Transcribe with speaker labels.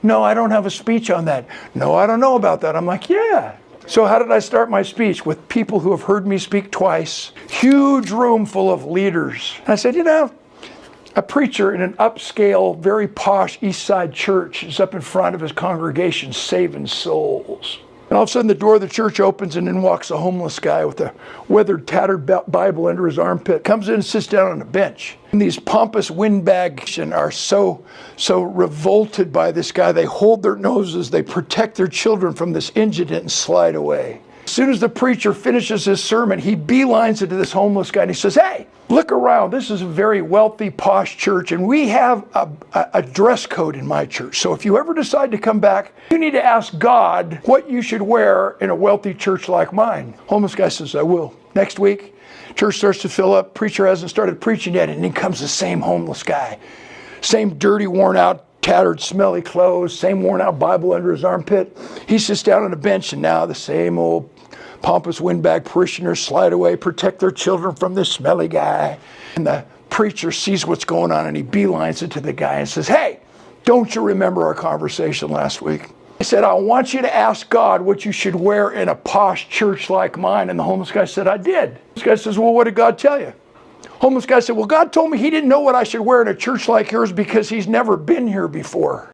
Speaker 1: No, I don't have a speech on that. No, I don't know about that. I'm like, yeah. So how did I start my speech? With people who have heard me speak twice. Huge room full of leaders. And I said, you know, a preacher in an upscale, very posh East Side church is up in front of his congregation saving souls. And all of a sudden the door of the church opens and in walks a homeless guy with a weathered, tattered Bible under his armpit. Comes in and sits down on a bench. And these pompous windbags are so revolted by this guy. They hold their noses. They protect their children from this incident and slide away. As soon as the preacher finishes his sermon, he beelines it to this homeless guy and he says, hey, look around. This is a very wealthy, posh church, and we have a dress code in my church. So if you ever decide to come back, you need to ask God what you should wear in a wealthy church like mine. Homeless guy says, I will. Next week, church starts to fill up. Preacher hasn't started preaching yet, and in comes the same homeless guy. Same dirty, worn out, tattered, smelly clothes, same worn out Bible under his armpit. He sits down on a bench, and now the same old pompous windbag parishioners slide away, protect their children from this smelly guy. And the preacher sees what's going on and he beelines it to the guy and says, hey, don't you remember our conversation last week? I said, I want you to ask God what you should wear in a posh church like mine. And the homeless guy said, I did. This guy says, well, what did God tell you? Homeless guy said, well, God told me he didn't know what I should wear in a church like yours because he's never been here before.